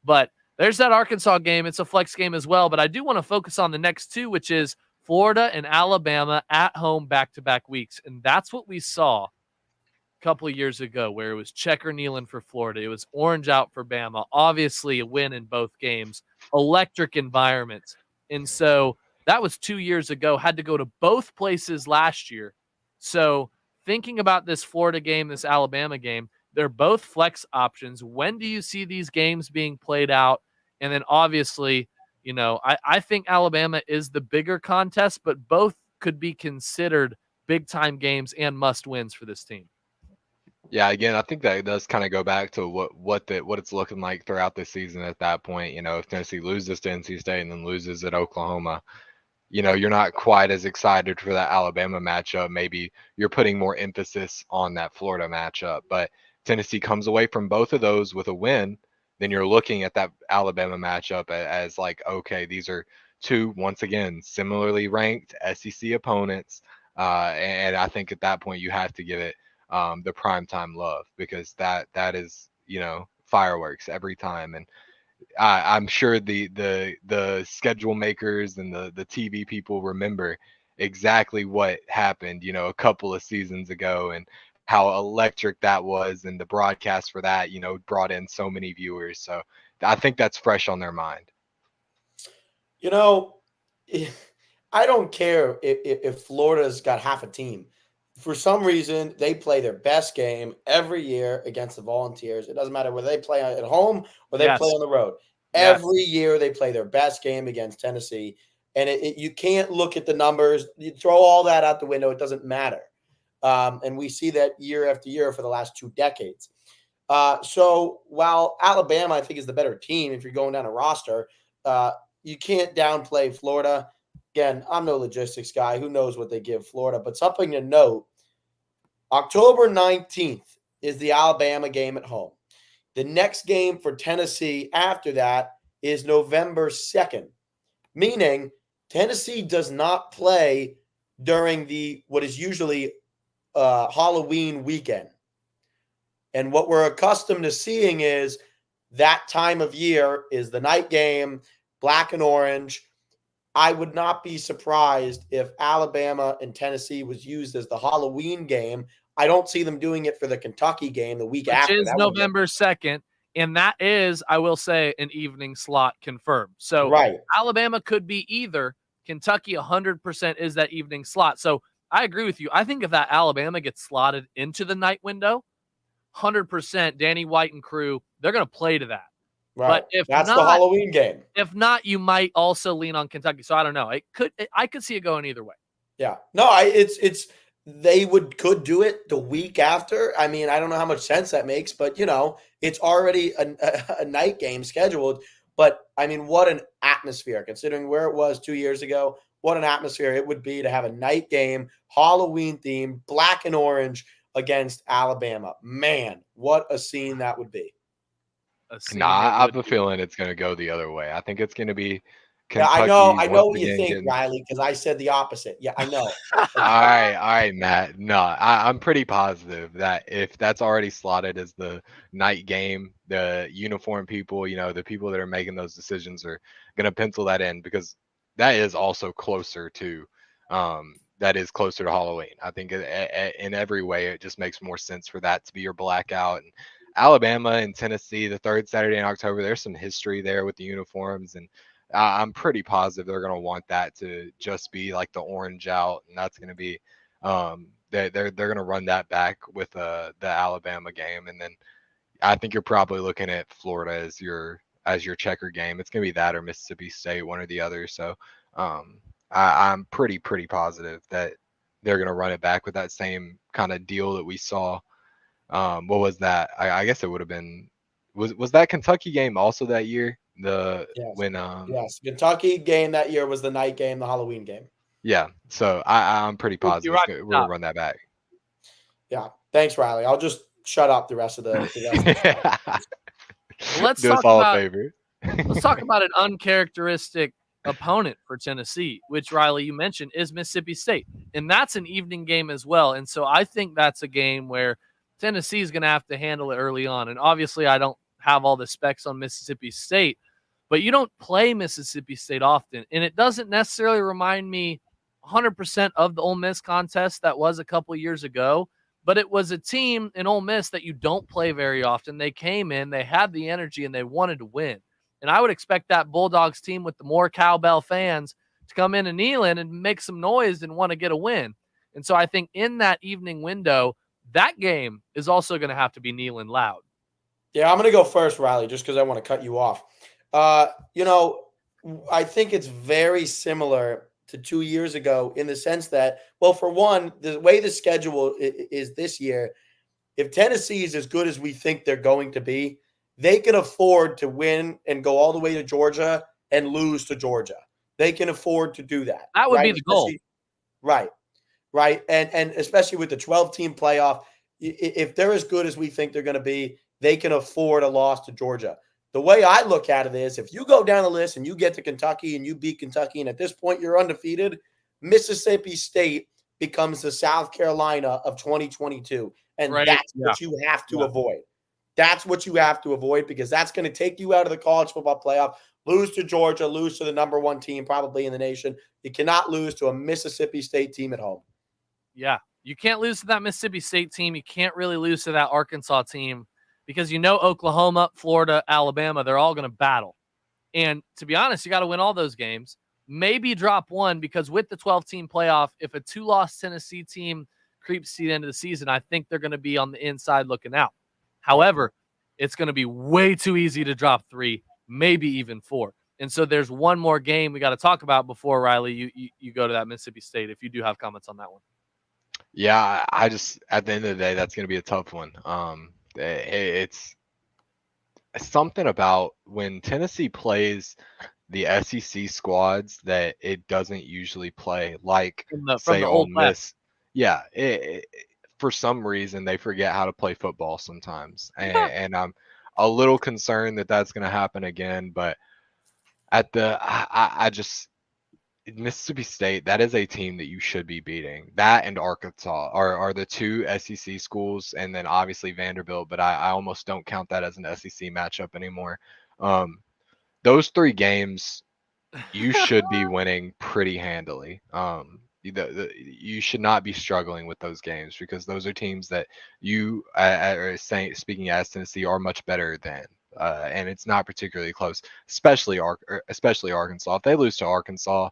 But there's that Arkansas game. It's a flex game as well. But I do want to focus on the next 2, which is Florida and Alabama at home back-to-back weeks. And that's what we saw a couple of years ago, where it was Checker Neyland for Florida. It was orange out for Bama. Obviously a win in both games. Electric environments. And so that was 2 years ago. Had to go to both places last year. So thinking about this Florida game, this Alabama game, they're both flex options. When do you see these games being played out? And then obviously, I think Alabama is the bigger contest, but both could be considered big-time games and must-wins for this team. Yeah, again, I think that does kind of go back to what it's looking like throughout the season at that point. If Tennessee loses to NC State and then loses at Oklahoma, you're not quite as excited for that Alabama matchup. Maybe you're putting more emphasis on that Florida matchup, but Tennessee comes away from both of those with a win, then you're looking at that Alabama matchup as like, okay, these are 2, once again, similarly ranked SEC opponents. And I think at that point you have to give it the primetime love, because that is, fireworks every time. And I'm sure the schedule makers and the TV people remember exactly what happened, a couple of seasons ago, and how electric that was, and the broadcast for that, brought in so many viewers. So I think that's fresh on their mind. I don't care if Florida's got half a team. For some reason, they play their best game every year against the Volunteers. It doesn't matter whether they play at home or they play on the road. Yes. Every year they play their best game against Tennessee. And you can't look at the numbers. You throw all that out the window. It doesn't matter. And we see that year after year for the last 2 decades. So while Alabama, I think, is the better team, if you're going down a roster, you can't downplay Florida. Again, I'm no logistics guy. Who knows what they give Florida? But something to note, October 19th is the Alabama game at home. The next game for Tennessee after that is November 2nd, meaning Tennessee does not play during what is usually Halloween weekend. And what we're accustomed to seeing is that time of year is the night game, black and orange. I would not be surprised if Alabama and Tennessee was used as the Halloween game. I don't see them doing it for the Kentucky game the week after. Which is November 2nd. And that is, I will say, an evening slot confirmed. So right. Alabama could be either. Kentucky 100% is that evening slot. So I agree with you. I think if that Alabama gets slotted into the night window, 100% Danny White and crew, they're going to play to that. Right. But if that's not, the Halloween game. If not, you might also lean on Kentucky. So I don't know. I could see it going either way. Yeah. No, they could do it the week after. I mean, I don't know how much sense that makes, but it's already a night game scheduled. But I mean, what an atmosphere considering where it was 2 years ago. What an atmosphere it would be to have a night game, Halloween theme, black and orange against Alabama. Man, what a scene that would be. I have a feeling it's going to go the other way. I think it's going to be Kentucky. Yeah, I know what you think, Riley, because I said the opposite. Yeah, I know. All right, Matt. No, I'm pretty positive that if that's already slotted as the night game, the uniform people, the people that are making those decisions are going to pencil that in because that is also closer to Halloween. I think in every way, it just makes more sense for that to be your blackout. And Alabama and Tennessee, the third Saturday in October, there's some history there with the uniforms, and I'm pretty positive they're going to want that to just be like the orange out, and that's going to be they're going to run that back with the Alabama game, and then I think you're probably looking at Florida as your checker game. It's going to be that or Mississippi State, one or the other. So I'm pretty positive that they're going to run it back with that same kind of deal that we saw. What was that? I guess it would have been was that Kentucky game also that year? Yes, Kentucky game that year was the night game, the Halloween game. Yeah, so I'm pretty positive we're gonna run that back. Yeah, thanks, Riley. I'll just shut up the rest of the. Let's talk about an uncharacteristic opponent for Tennessee, which Riley you mentioned is Mississippi State, and that's an evening game as well. And so I think that's a game where Tennessee is going to have to handle it early on. And obviously, I don't have all the specs on Mississippi State, but you don't play Mississippi State often. And it doesn't necessarily remind me 100% of the Ole Miss contest that was a couple of years ago, but it was a team in Ole Miss that you don't play very often. They came in, they had the energy, and they wanted to win. And I would expect that Bulldogs team with the more cowbell fans to come in and Neyland and make some noise and want to get a win. And so I think in that evening window, that game is also going to have to be Neyland loud. Yeah, I'm going to go first, Riley, just because I want to cut you off. I think it's very similar to 2 years ago in the sense that, well, for one, the way the schedule is this year, if Tennessee is as good as we think they're going to be, they can afford to win and go all the way to Georgia and lose to Georgia. They can afford to do that. That would be the goal. Right. And especially with the 12-team playoff, if they're as good as we think they're going to be, they can afford a loss to Georgia. The way I look at it is if you go down the list and you get to Kentucky and you beat Kentucky, and at this point you're undefeated, Mississippi State becomes the South Carolina of 2022. And that's what you have to avoid. That's what you have to avoid because that's going to take you out of the college football playoff. Lose to Georgia, lose to the number one team probably in the nation. You cannot lose to a Mississippi State team at home. Yeah, you can't lose to that Mississippi State team. You can't really lose to that Arkansas team because Oklahoma, Florida, Alabama, they're all going to battle. And to be honest, you got to win all those games. Maybe drop one because with the 12-team playoff, if a 2-loss Tennessee team creeps to the end of the season, I think they're going to be on the inside looking out. However, it's going to be way too easy to drop 3, maybe even 4. And so there's one more game we got to talk about before, Riley, you go to that Mississippi State, if you do have comments on that one. Yeah, I just, at the end of the day, that's going to be a tough one. It's something about when Tennessee plays the SEC squads that it doesn't usually play, like, say, Ole Miss. Yeah, for some reason, they forget how to play football sometimes. And I'm a little concerned that that's going to happen again. But Mississippi State, that is a team that you should be beating. That and Arkansas are the two SEC schools, and then obviously Vanderbilt, but I almost don't count that as an SEC matchup anymore. Those 3 games you should be winning pretty handily. You should not be struggling with those games because those are teams that you are saying, speaking as Tennessee, are much better than. And it's not particularly close, especially Arkansas. If they lose to Arkansas,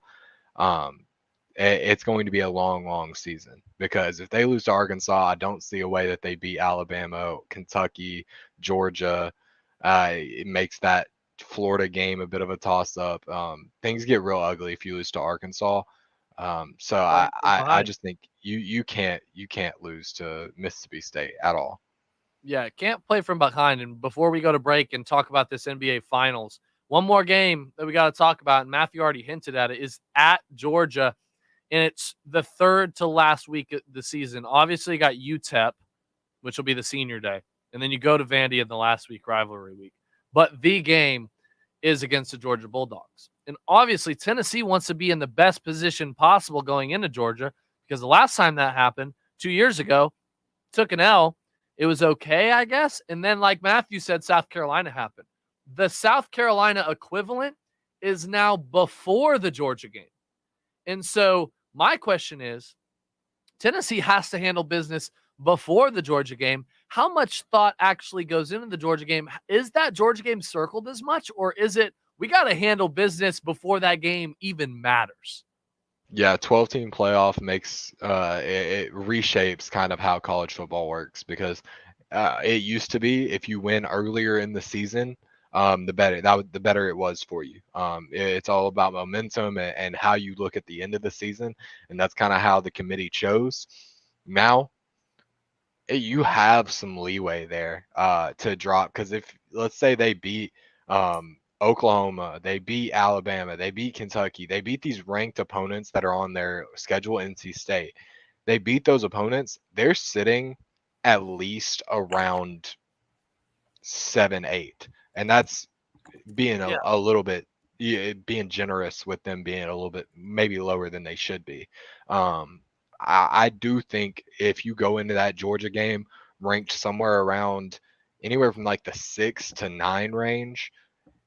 um, it's going to be a long, long season because if they lose to Arkansas, I don't see a way that they beat Alabama, Kentucky, Georgia. It makes that Florida game a bit of a toss up. Things get real ugly if you lose to Arkansas. So I just think you can't lose to Mississippi State at all. Yeah, can't play from behind. And before we go to break and talk about this NBA Finals, one more game that we got to talk about, and Matthew already hinted at it, is at Georgia, and it's the third to last week of the season. Obviously, you got UTEP, which will be the senior day, and then you go to Vandy in the last week rivalry week. But the game is against the Georgia Bulldogs. And obviously, Tennessee wants to be in the best position possible going into Georgia because the last time that happened, 2 years ago, took an L. It was okay, I guess. And then, like Matthew said, South Carolina happened. The South Carolina equivalent is now before the Georgia game. And so my question is, Tennessee has to handle business before the Georgia game. How much thought actually goes into the Georgia game? Is that Georgia game circled as much, or is it we got to handle business before that game even matters? Yeah, 12-team playoff makes it reshapes kind of how college football works because it used to be if you win earlier in the season, the better it was for you. It's all about momentum and how you look at the end of the season, and that's kind of how the committee chose. Now, you have some leeway there to drop because if let's say they beat Oklahoma, they beat Alabama, they beat Kentucky, they beat these ranked opponents that are on their schedule, NC State. They beat those opponents, they're sitting at least around 7-8. And that's being a little bit being generous with them being a little bit maybe lower than they should be. I do think if you go into that Georgia game ranked somewhere around anywhere from like the 6 to 9 range,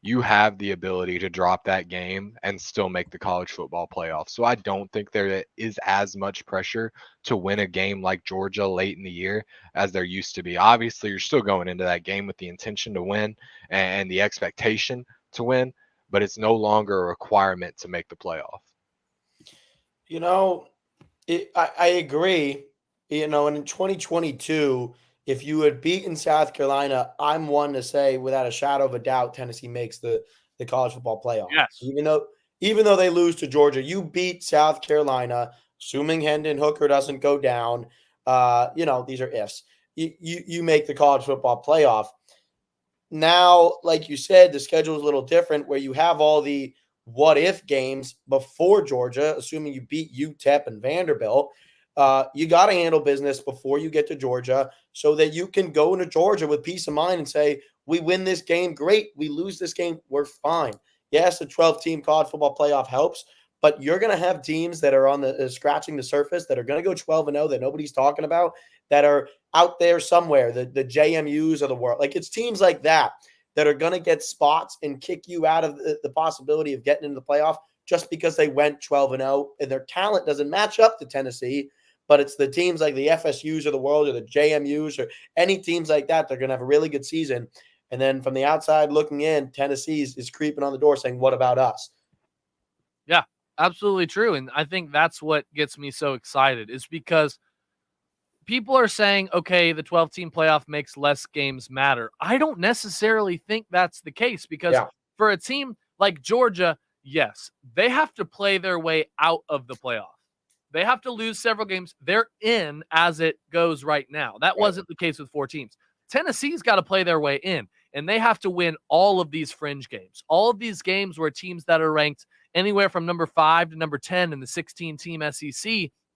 you have the ability to drop that game and still make the college football playoff. So I don't think there is as much pressure to win a game like Georgia late in the year as there used to be. Obviously, you're still going into that game with the intention to win and the expectation to win, but it's no longer a requirement to make the playoff. You know, I agree. You know, and in 2022, if you had beaten South Carolina, I'm one to say without a shadow of a doubt, Tennessee makes the college football playoff. Yes. Even though they lose to Georgia, you beat South Carolina, assuming Hendon Hooker doesn't go down. These are ifs. You make the college football playoff. Now, like you said, the schedule is a little different where you have all the what if games before Georgia, assuming you beat UTEP and Vanderbilt. You got to handle business before you get to Georgia so that you can go into Georgia with peace of mind and say, we win this game, great. We lose this game, we're fine. Yes, the 12-team college football playoff helps, but you're going to have teams that are on the scratching the surface that are going to go 12-0 that nobody's talking about, that are out there somewhere, the JMUs of the world. Like it's teams like that are going to get spots and kick you out of the possibility of getting into the playoff just because they went 12-0 and their talent doesn't match up to Tennessee. But it's the teams like the FSUs of the world or the JMUs or any teams like that. They're going to have a really good season. And then from the outside looking in, Tennessee is creeping on the door saying, what about us? Yeah, absolutely true. And I think that's what gets me so excited is because people are saying, okay, the 12-team playoff makes less games matter. I don't necessarily think that's the case because for a team like Georgia, yes, they have to play their way out of the playoff. They have to lose several games. They're in as it goes right now. That wasn't the case with 4 teams. Tennessee's got to play their way in, and they have to win all of these fringe games. All of these games where teams that are ranked anywhere from number 5 to number 10 in the 16-team SEC,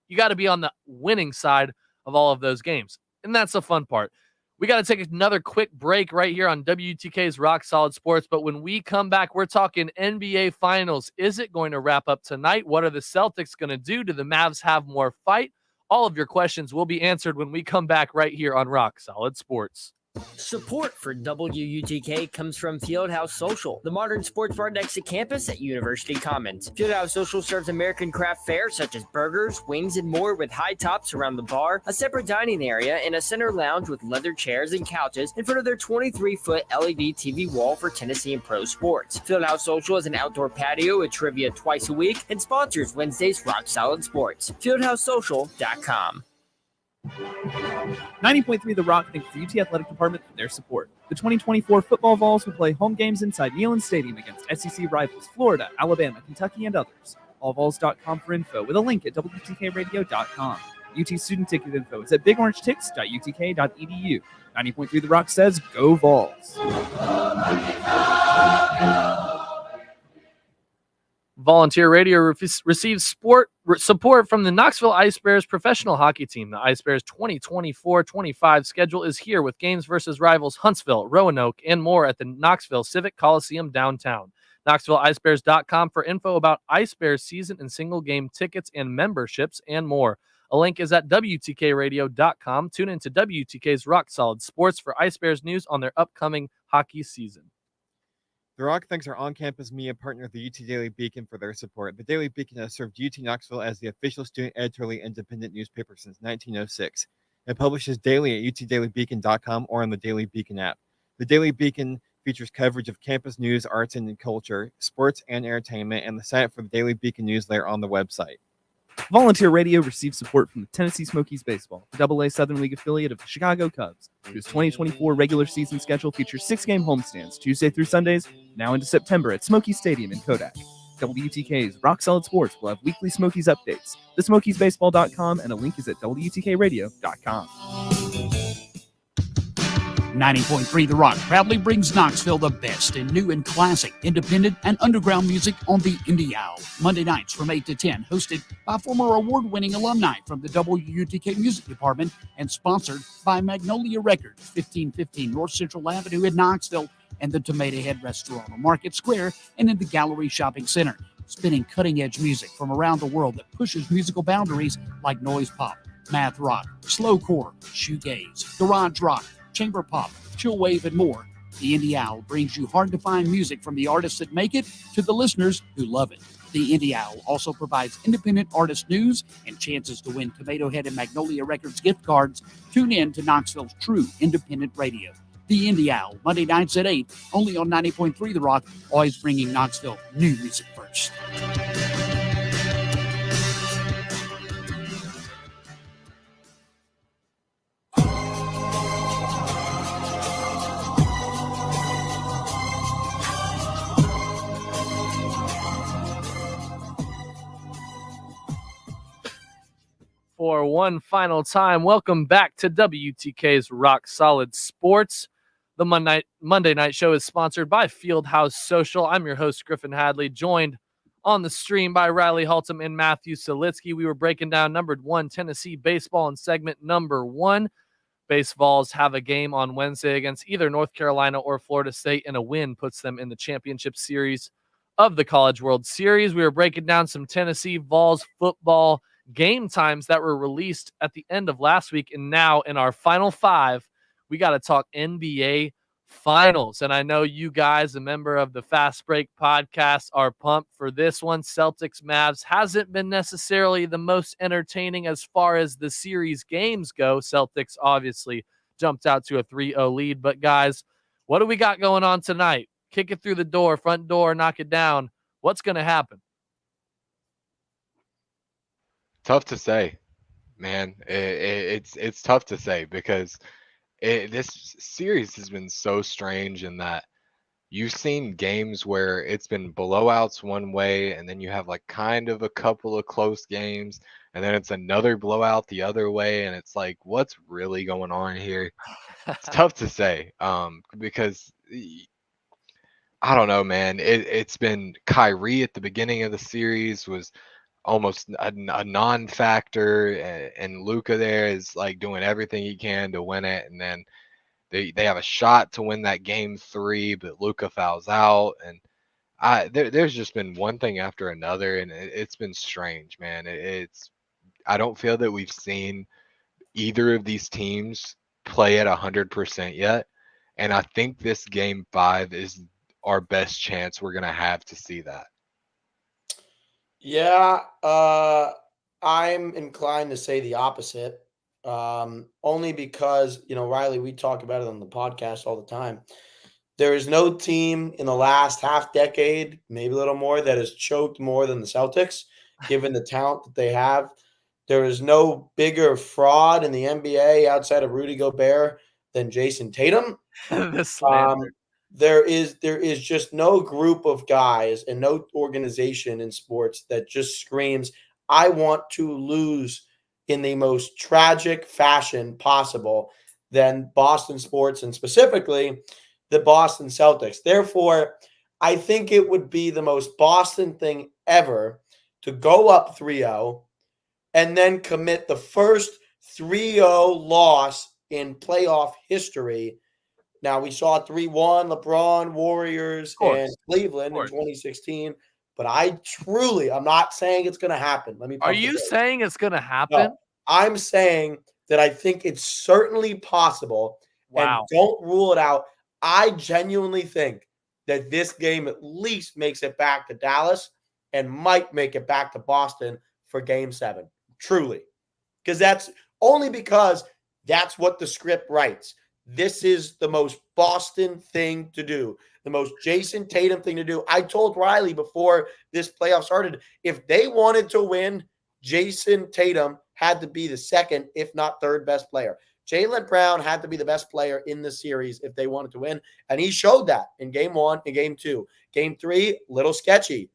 you got to be on the winning side of all of those games. And that's the fun part. We got to take another quick break right here on WTK's Rock Solid Sports. But when we come back, we're talking NBA Finals. Is it going to wrap up tonight? What are the Celtics going to do? Do the Mavs have more fight? All of your questions will be answered when we come back right here on Rock Solid Sports. Support for WUTK comes from Fieldhouse Social, the modern sports bar next to campus at University Commons. Fieldhouse Social serves American craft fare such as burgers, wings, and more with high tops around the bar, a separate dining area, and a center lounge with leather chairs and couches in front of their 23-foot LED TV wall for Tennessee and pro sports. Fieldhouse Social is an outdoor patio with trivia twice a week and sponsors Wednesday's Rock Solid Sports. FieldhouseSocial.com. 90.3 The Rock thanks the UT Athletic Department for their support. The 2024 football Vols will play home games inside Neyland Stadium against SEC rivals Florida, Alabama, Kentucky, and others. AllVols.com for info with a link at WTKRadio.com. UT student ticket info is at bigorangetics.utk.edu. 90.3 The Rock says, go Vols. Volunteer Radio receives support from the Knoxville Ice Bears professional hockey team. The Ice Bears 2024-25 schedule is here with games versus rivals Huntsville, Roanoke, and more at the Knoxville Civic Coliseum downtown. KnoxvilleIceBears.com for info about Ice Bears season and single game tickets and memberships and more. A link is at WTKRadio.com. Tune into WTK's Rock Solid Sports for Ice Bears news on their upcoming hockey season. The Rock thanks our on-campus media partner, the UT Daily Beacon, for their support. The Daily Beacon has served UT Knoxville as the official student editorially independent newspaper since 1906. It publishes daily at utdailybeacon.com or on the Daily Beacon app. The Daily Beacon features coverage of campus news, arts and culture, sports and entertainment, and the site for the Daily Beacon newsletter on the website. Volunteer Radio receives support from the Tennessee Smokies Baseball, the AA Southern League affiliate of the Chicago Cubs, whose 2024 regular season schedule features 6-game homestands Tuesday through Sundays, now into September at Smoky Stadium in Kodak. WTK's Rock Solid Sports will have weekly Smokies updates. TheSmokiesBaseball.com and a link is at WTKRadio.com. 90.3 The Rock proudly brings Knoxville the best in new and classic, independent, and underground music on the Indie Owl. Monday nights from 8 to 10, hosted by former award-winning alumni from the WUTK Music Department and sponsored by Magnolia Records, 1515 North Central Avenue in Knoxville, and the Tomato Head Restaurant on Market Square and in the Gallery Shopping Center, spinning cutting-edge music from around the world that pushes musical boundaries like noise pop, math rock, slowcore, shoegaze, garage rock, chamber pop, chillwave, and more. The Indie Owl brings you hard-to-find music from the artists that make it to the listeners who love it. The Indie Owl also provides independent artist news and chances to win Tomato Head and Magnolia Records gift cards. Tune in to Knoxville's true independent radio. The Indie Owl, Monday nights at 8, only on 90.3 The Rock, always bringing Knoxville new music first. For one final time, welcome back to WTK's Rock Solid Sports. The Monday night show is sponsored by Fieldhouse Social. I'm your host, Griffin Hadley, joined on the stream by Riley Haltom and Matthew Solitsky. We were breaking down numbered 1 Tennessee baseball in segment number 1. Baseballs have a game on Wednesday against either North Carolina or Florida State, and a win puts them in the championship series of the College World Series. We were breaking down some Tennessee Vols football game times that were released at the end of last week. And now in our final 5, we got to talk NBA Finals. And I know you guys, a member of the Fast Break podcast, are pumped for this one. Celtics Mavs hasn't been necessarily the most entertaining as far as the series games go. Celtics obviously jumped out to a 3-0 lead. But guys, what do we got going on tonight? Kick it through the door, front door, knock it down. What's going to happen? Tough to say, man. It's tough to say because this series has been so strange in that you've seen games where it's been blowouts one way, and then you have like kind of a couple of close games, and then it's another blowout the other way, and it's like, what's really going on here? It's tough to say because I don't know, man. It's been Kyrie at the beginning of the series was almost a non-factor, and Luka there is like doing everything he can to win it, and then They have a shot to win that game 3, but Luka fouls out, and there's just been one thing after another, and it's been strange, man. I don't feel that we've seen either of these teams play at 100% yet, and I think this game 5 is our best chance we're gonna have to see that. Yeah, I'm inclined to say the opposite. Only because, Riley, we talk about it on the podcast all the time. There is no team in the last half decade, maybe a little more, that has choked more than the Celtics, given the talent that they have. There is no bigger fraud in the NBA outside of Rudy Gobert than Jason Tatum. The slander. There is just no group of guys and no organization in sports that just screams, I want to lose in the most tragic fashion possible than Boston sports, and specifically the Boston Celtics. Therefore, I think it would be the most Boston thing ever to go up 3-0 and then commit the first 3-0 loss in playoff history. Now, we saw 3-1, LeBron, Warriors, and Cleveland in 2016. But I'm not saying it's going to happen. Are you saying it's going to happen? No, I'm saying that I think it's certainly possible. Wow. And don't rule it out. I genuinely think that this game at least makes it back to Dallas and might make it back to Boston for game 7. Truly. Because that's what the script writes. This is the most Boston thing to do, the most Jason Tatum thing to do. I told Riley before this playoff started, if they wanted to win, Jason Tatum had to be the second, if not third best player. Jaylen Brown had to be the best player in the series if they wanted to win, and he showed that in game 1 and game 2. Game 3, little sketchy.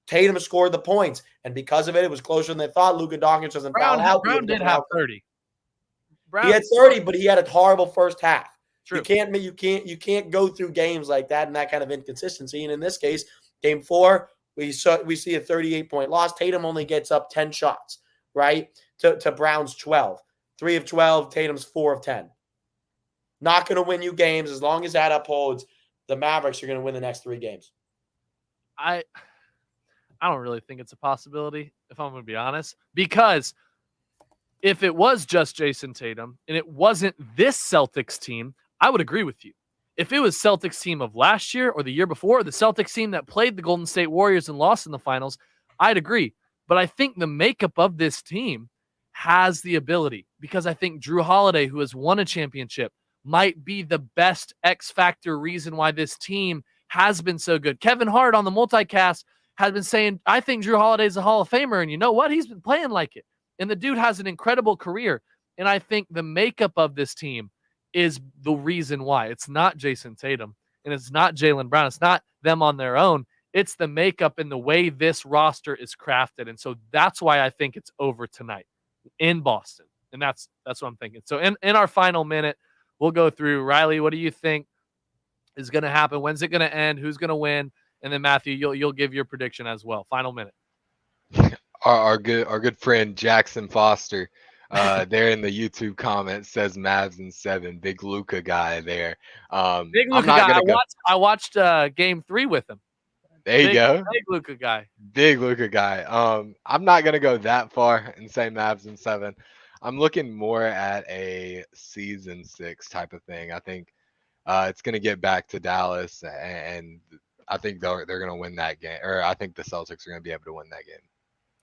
Tatum scored the points, and because of it, it was closer than they thought. Luka Doncic doesn't foul out. Brown did have 30. He had 30, but he had a horrible first half. True. You can't go through games like that and that kind of inconsistency. And in this case, game 4, we see a 38-point loss. Tatum only gets up 10 shots, right? To Brown's 12. 3 of 12, Tatum's 4 of 10. Not going to win you games. As long as that upholds, the Mavericks are going to win the next 3 games. I don't really think it's a possibility, if I'm going to be honest, because if it was just Jason Tatum and it wasn't this Celtics team, I would agree with you. If it was Celtics team of last year or the year before, the Celtics team that played the Golden State Warriors and lost in the finals, I'd agree. But I think the makeup of this team has the ability, because I think Drew Holiday, who has won a championship, might be the best X factor reason why this team has been so good. Kevin Hart on the multicast has been saying, I think Drew Holiday is a Hall of Famer. And you know what? He's been playing like it. And the dude has an incredible career. And I think the makeup of this team is the reason why. It's not Jason Tatum and it's not Jaylen Brown. It's not them on their own. It's the makeup and the way this roster is crafted. And so that's why I think it's over tonight in Boston. And that's what I'm thinking. So in our final minute, we'll go through. Riley, what do you think is going to happen? When's it going to end? Who's going to win? And then Matthew, you'll give your prediction as well. Final minute. Our good friend Jackson Foster, there in the YouTube comments says Mavs in 7. Big Luka guy there. Big Luka guy. I watched game 3 with him. There you go. Big Luka guy. Big Luka guy. I'm not gonna go that far and say Mavs in 7. I'm looking more at a season 6 type of thing. I think it's gonna get back to Dallas, and I think they're gonna win that game, or I think the Celtics are gonna be able to win that game.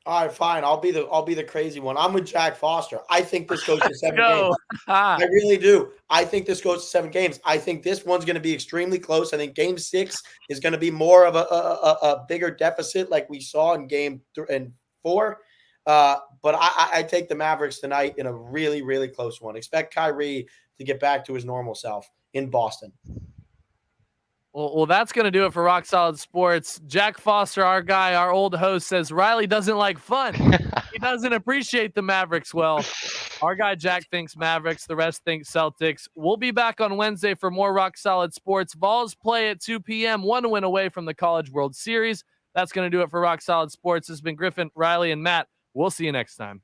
All right, fine. I'll be the crazy one. I'm with Jack Foster. I think this goes to 7 games. I really do. I think this goes to 7 games. I think this one's going to be extremely close. I think game 6 is going to be more of a bigger deficit like we saw in game 4. But I take the Mavericks tonight in a really, really close one. Expect Kyrie to get back to his normal self in Boston. Well, that's going to do it for Rock Solid Sports. Jack Foster, our guy, our old host, says Riley doesn't like fun. He doesn't appreciate the Mavericks well. Our guy Jack thinks Mavericks. The rest thinks Celtics. We'll be back on Wednesday for more Rock Solid Sports. Vols play at 2 p.m., 1 win away from the College World Series. That's going to do it for Rock Solid Sports. This has been Griffin, Riley, and Matt. We'll see you next time.